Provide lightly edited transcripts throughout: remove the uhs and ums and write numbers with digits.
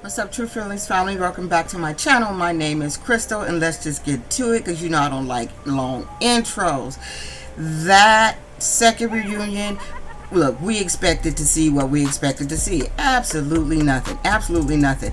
What's up, True Feelings family? Welcome back to my channel. My name is Crystal, and let's just get to it because you know I don't like long intros. That second reunion, look, we expected to see what we expected to see. Absolutely nothing. Absolutely nothing.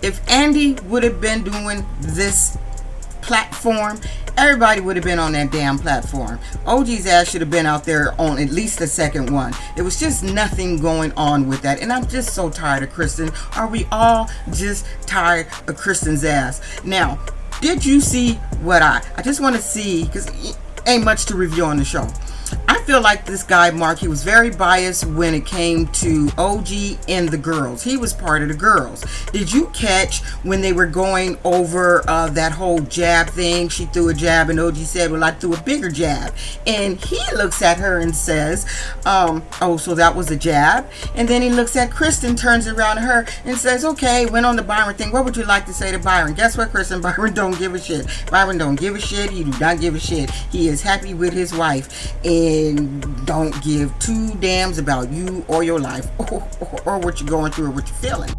If Andy would have been doing this platform, everybody would have been on that damn platform. OG's ass should have been out there on at least the second one. There was just nothing going on with that, and I'm just so tired of Kristen. Are we all just tired of Kristen's ass? Now, did you see what I just want to see, because ain't much to review on the show. I feel like this guy Mark, he was very biased when it came to OG and the girls. He was part of the girls. Did you catch when they were going over that whole jab thing? She threw a jab and OG said, well, I threw a bigger jab. And he looks at her and says, oh, so that was a jab? And then he looks at Kristen, turns around to her and says, okay, went on the Byron thing. What would you like to say to Byron? Guess what, Kristen? Byron don't give a shit. Byron don't give a shit. He do not give a shit. He is happy with his wife and don't give two damns about you or your life or what you're going through or what you're feeling.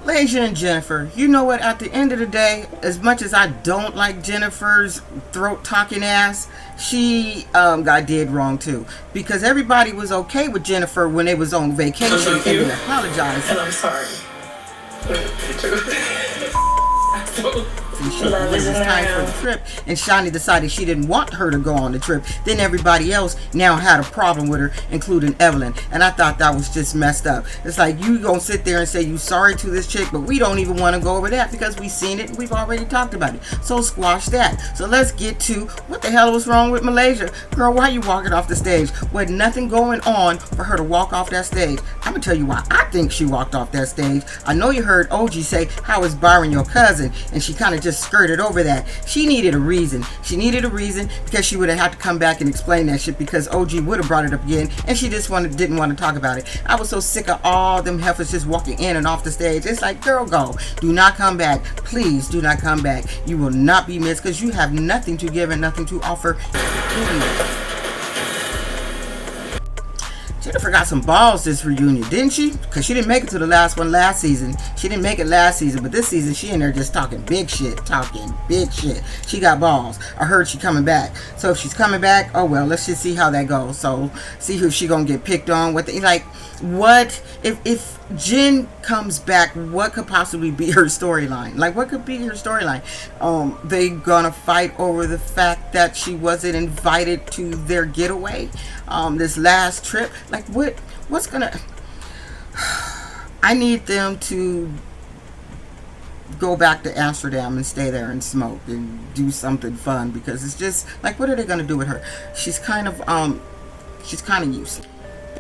Malaysia and Jennifer, you know what, at the end of the day, as much as I don't like Jennifer's throat talking ass, she got did wrong too, because everybody was okay with Jennifer when they was on vacation and they apologized. And I'm sorry. And she, when it was time for the trip, and Shani decided she didn't want her to go on the trip, then everybody else now had a problem with her, including Evelyn. And I thought that was just messed up. It's like, you gonna sit there and say you sorry to this chick, but we don't even want to go over that because we've seen it and we've already talked about it. So squash that. So let's get to what the hell was wrong with Malaysia. Girl, why you walking off the stage? With nothing going on for her to walk off that stage. I'm gonna tell you why I think she walked off that stage. I know you heard OG say, how is Byron your cousin? And she kind of just skirted over that. She needed a reason. She needed a reason because she would have had to come back and explain that shit, because OG would have brought it up again, and she just didn't want to talk about it. I was so sick of all them heifers just walking in and off the stage. It's like, girl, go. Do not come back. Please do not come back. You will not be missed because you have nothing to give and nothing to offer. Jennifer got some balls this reunion, didn't she? Because she didn't make it to the last one last season. She didn't make it last season, but this season she in there just talking big shit. Talking big shit. She got balls. I heard she coming back. So if she's coming back, oh well, let's just see how that goes. So see if she gonna get picked on. What if Jen comes back, what could possibly be her storyline? Like, what could be her storyline? They gonna fight over the fact that she wasn't invited to their getaway, this last trip. Like, what's gonna... I need them to go back to Amsterdam and stay there and smoke and do something fun, because it's just like, what are they gonna do with her? She's kind of useless.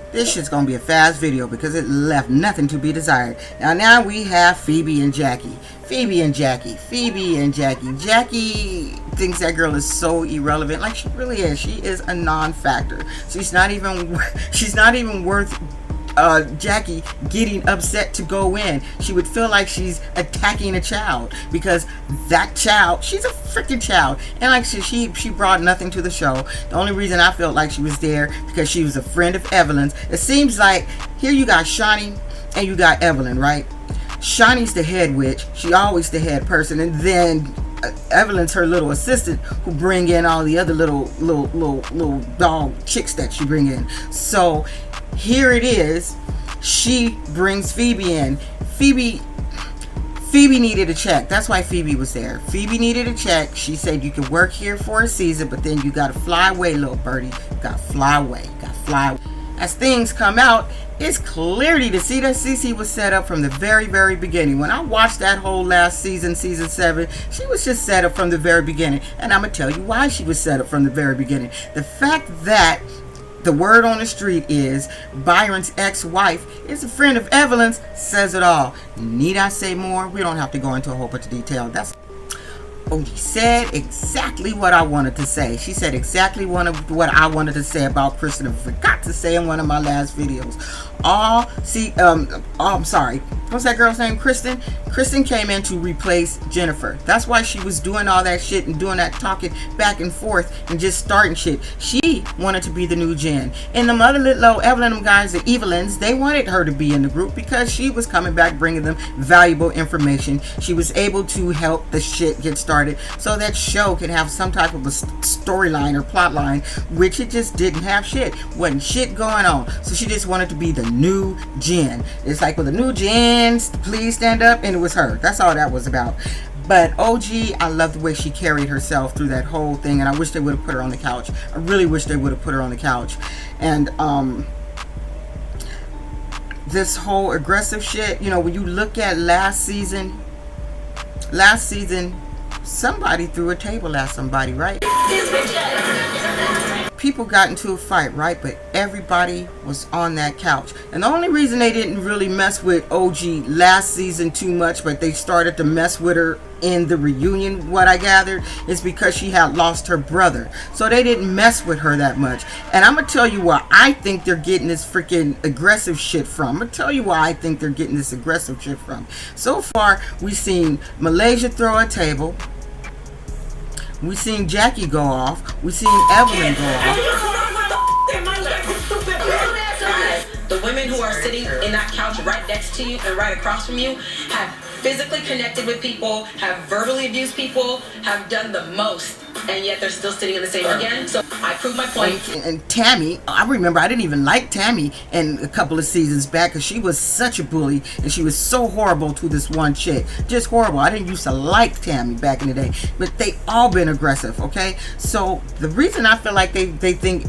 This shit's gonna be a fast video because it left nothing to be desired. Now we have Phoebe and Jackie. Phoebe and Jackie. Jackie thinks that girl is so irrelevant. Like, she really is. She is a non-factor. She's not even worth Jackie getting upset to go in. She would feel like she's attacking a child, because that child, she's a freaking child, and like she brought nothing to the show. The only reason I felt like she was there because she was a friend of Evelyn's. It seems like here you got Shani and you got Evelyn, right? Shani's the head witch. She always the head person, and then Evelyn's her little assistant who bring in all the other little dog chicks that she bring in. So here it is, she brings Phoebe in. Phoebe needed a check. That's why Phoebe was there. Phoebe needed a check. She said, you can work here for a season, but then you gotta fly away, little birdie. You gotta fly away. As things come out, it's clearly to see that Cece was set up from the very beginning. When I watched that whole last season, season 7, she was just set up from the very beginning. And I'm gonna tell you why she was set up from the very beginning. The fact that the word on the street is Byron's ex-wife is a friend of Evelyn's says it all. Need I say more? We don't have to go into a whole bunch of detail. OG said exactly what I wanted to say. She said exactly what I wanted to say about Kristen. I forgot to say in one of my last videos. I'm sorry. What's that girl's name? Kristen. Kristen came in to replace Jennifer. That's why she was doing all that shit and doing that talking back and forth and just starting shit. She wanted to be the new Jen. And the other little Evelyn, them guys, the Evelyns, they wanted her to be in the group because she was coming back bringing them valuable information. She was able to help the shit get started so that show could have some type of a storyline or plot line, which it just didn't have shit. Wasn't shit going on. So she just wanted to be the new Jen. It's like, with the new Jen, please stand up, and it was her. That's all that was about. But OG, I love the way she carried herself through that whole thing, and I wish they would have put her on the couch. I really wish they would have put her on the couch. And this whole aggressive shit, you know, when you look at last season, somebody threw a table at somebody, right? People got into a fight, right? But everybody was on that couch. And the only reason they didn't really mess with OG last season too much, but they started to mess with her in the reunion, what I gathered, is because she had lost her brother. So they didn't mess with her that much. And I'm going to tell you why I think they're getting this freaking aggressive shit from. I'm going to tell you why I think they're getting this aggressive shit from. So far, we've seen Malaysia throw a table. We seen Jackie go off. We seen Evelyn go off. The women who are sitting in that couch right next to you and right across from you have physically connected with people, have verbally abused people, have done the most, and yet they're still sitting in the same again. So I proved my point. And Tammy, I remember I didn't even like Tammy in a couple of seasons back because she was such a bully and she was so horrible to this one chick. Just horrible. I didn't used to like Tammy back in the day, but they all been aggressive, okay? So the reason I feel like they think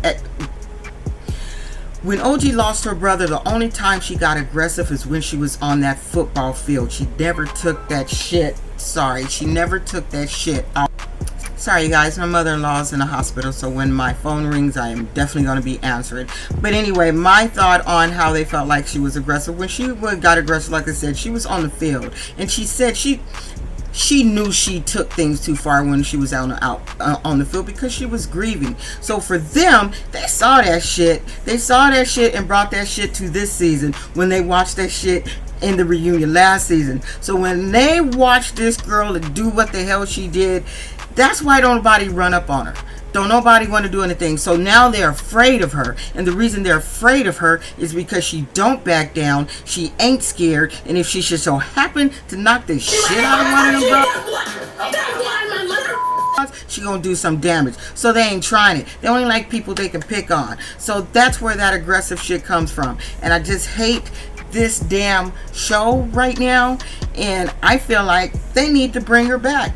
when OG lost her brother, the only time she got aggressive is when she was on that football field. She never took that shit. Sorry, she never took that shit out. Sorry, you guys, my mother-in-law is in the hospital, so when my phone rings, I am definitely going to be answering. But anyway, my thought on how they felt like she was aggressive. When she got aggressive, like I said, she was on the field. And she said she knew she took things too far when she was out on the field because she was grieving. So for them, they saw that shit. They saw that shit and brought that shit to this season when they watched that shit in the reunion last season. So when they watched this girl do what the hell she did, that's why don't nobody run up on her. Don't nobody want to do anything. So now they're afraid of her. And the reason they're afraid of her is because she don't back down. She ain't scared. And if she should so happen to knock the shit out of one of them girls, she gonna do some damage. So they ain't trying it. They only like people they can pick on. So that's where that aggressive shit comes from. And I just hate this damn show right now. And I feel like they need to bring her back.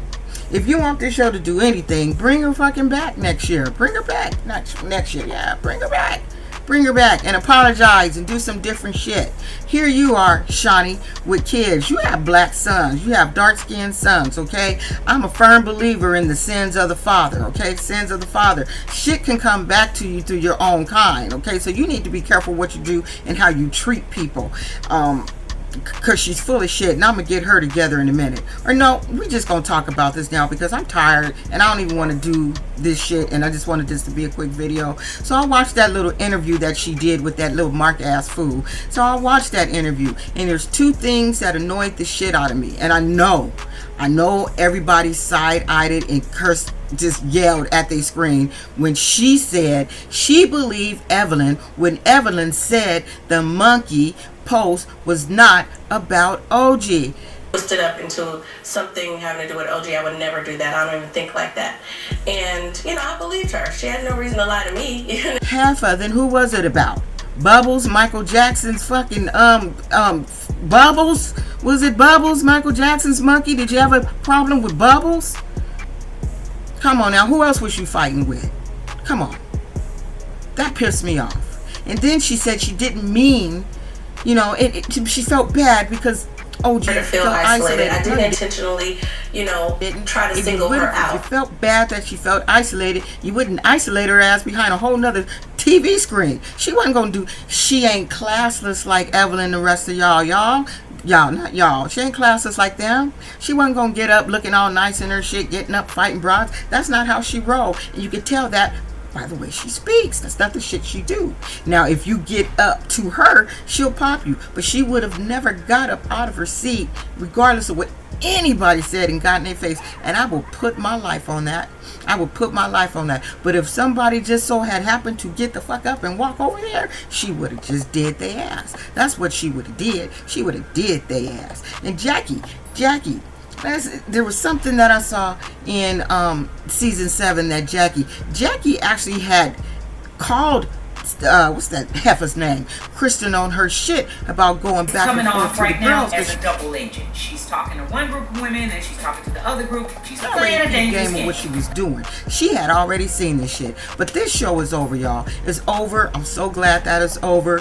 If you want this show to do anything, bring her fucking back next year. Bring her back. Not next year. Yeah, bring her back. Bring her back and apologize and do some different shit. Here you are, Shawnee, with kids. You have black sons. You have dark-skinned sons, okay? I'm a firm believer in the sins of the father, okay? Sins of the father. Shit can come back to you through your own kind, okay? So you need to be careful what you do and how you treat people. Because she's full of shit, and I'm going to get her together in a minute. Or no, we just going to talk about this now because I'm tired, and I don't even want to do this shit, and I just wanted this to be a quick video. So I watched that little interview that she did with that little mark-ass fool. So I watched that interview, and there's two things that annoyed the shit out of me. And I know everybody side-eyed it and cursed, just yelled at their screen when she said she believed Evelyn when Evelyn said the monkey post was not about OG. Twisted up into something having to do with OG. I would never do that. I don't even think like that. And, you know, I believed her. She had no reason to lie to me. Half of, then who was it about? Bubbles, Michael Jackson's fucking, Bubbles? Was it Bubbles, Michael Jackson's monkey? Did you have a problem with Bubbles? Come on now, who else was you fighting with? Come on. That pissed me off. And then she said she didn't mean, you know, she felt bad because OG felt isolated. I didn't intentionally, you know, try to single her out. If you felt bad that she felt isolated, you wouldn't isolate her ass behind a whole nother TV screen. She wasn't going to do, she ain't classless like Evelyn and the rest of y'all. Y'all, not y'all. She ain't classes like them. She wasn't gonna get up looking all nice in her shit, getting up, fighting broads. That's not how she rolled. And you could tell that by the way she speaks. That's not the shit she do. Now, if you get up to her, she'll pop you. But she would have never got up out of her seat, regardless of what anybody said and got in their face. And I will put my life on that. I would put my life on that. But if somebody just so had happened to get the fuck up and walk over there, she would have just did their ass. That's what she would have did. She would have did their ass. And Jackie, there was something that I saw in season 7 that Jackie actually had called what's that heifer's name? Kristen on her shit about going back coming and forth off to right the now girls. as a double agent. She's talking to one group of women and she's talking to the other group. She's Already playing a dangerous game of game. what she was doing. She had already seen this shit. But this show is over, y'all. It's over. I'm so glad that it's over.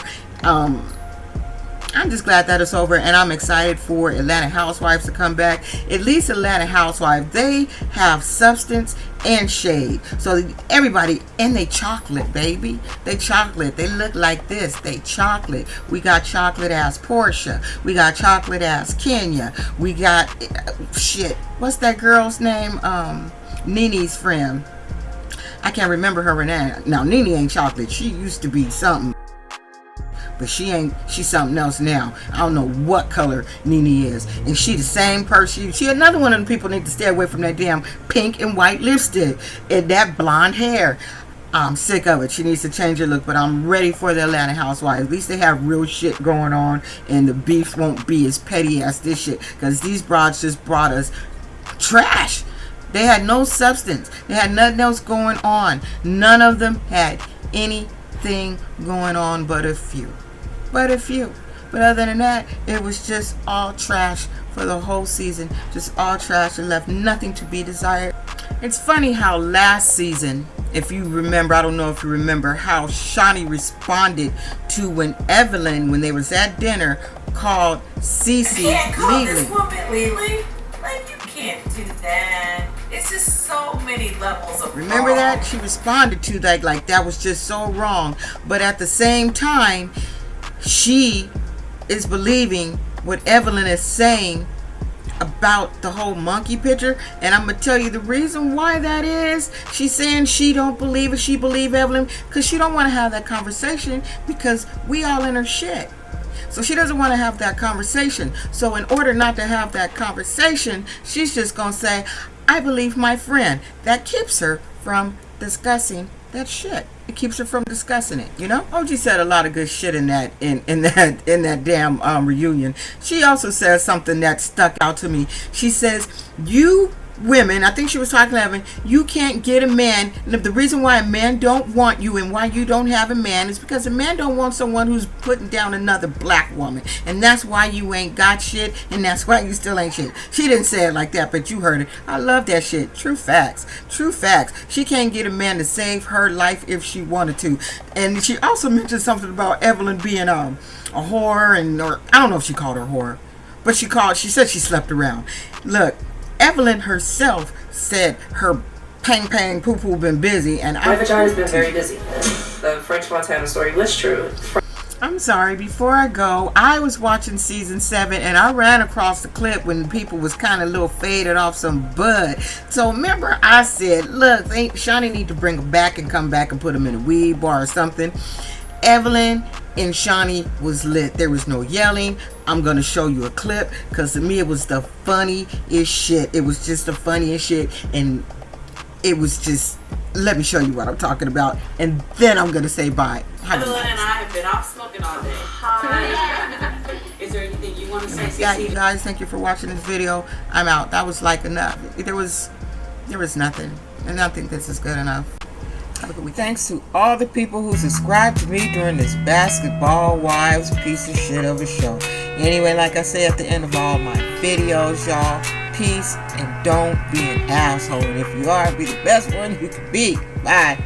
I'm just glad that it's over, and I'm excited for Atlanta Housewives to come back. At least Atlanta Housewives, they have substance and shade. So everybody, and they chocolate, baby. They chocolate. They look like this. They chocolate. We got chocolate ass Portia. We got chocolate ass Kenya. We got shit. What's that girl's name? Nene's friend. I can't remember her name. Now Nene ain't chocolate. She used to be something. But she's something else now. I don't know what color Nene is. And she the same person. She another one of the people need to stay away from that damn pink and white lipstick and that blonde hair. I'm sick of it. She needs to change her look, but I'm ready for the Atlanta Housewives. At least they have real shit going on, and the beef won't be as petty as this shit. Because these broads just brought us trash. They had no substance. They had nothing else going on. None of them had anything going on but a few. But other than that, it was just all trash for the whole season. Just all trash. It left nothing to be desired. It's funny how last season, if you remember, I don't know if you remember, how Shawnee responded to when Evelyn, when they was at dinner, called Cece can't call Lily. this woman Lily. Like, you can't do that. It's just so many levels of Remember wrong. that? She responded to that like that was just so wrong. But at the same time, she is believing what Evelyn is saying about the whole monkey picture. And I'm going to tell you the reason why that is. She's saying she don't believe it. She believe Evelyn because she don't want to have that conversation because we all in her shit. So she doesn't want to have that conversation. So in order not to have that conversation, she's just going to say, I believe my friend. That keeps her from discussing that shit. It keeps her from discussing it, you know? OG said a lot of good shit in that damn reunion. She also says something that stuck out to me. She says, you women, I think she was talking to Evan, you can't get a man, and the reason why a man don't want you and why you don't have a man is because a man don't want someone who's putting down another black woman, and that's why you ain't got shit, and that's why you still ain't shit. She didn't say it like that, but you heard it. I love that shit. True facts. She can't get a man to save her life if she wanted to. And she also mentioned something about Evelyn being a whore, or I don't know if she called her whore, but she said she slept around. Look, Evelyn herself said her pang poo poo been busy, and my vagina's been very busy. The French Montana story was true. I'm sorry, before I go, I was watching season 7 and I ran across the clip when people was kind of a little faded off some bud. So remember I said, look, Shawnee need to bring them back and come back and put them in a weed bar or something. Evelyn and Shawnee was lit. There was no yelling. I'm going to show you a clip because to me it was the funniest shit. It was just the funniest shit, and it was just, let me show you what I'm talking about, and then I'm going to say bye. Evelyn and I have been off smoking all day. Hi. Is there anything you want to say, Yeah, Cece? you guys, thank you for watching this video. I'm out. That was like enough. There was nothing, and I think this is good enough. Have a good week. Thanks to all the people who subscribed to me during this Basketball Wives piece of shit of a show. Anyway, like I say at the end of all my videos, y'all, peace and don't be an asshole. And if you are, be the best one you can be. Bye.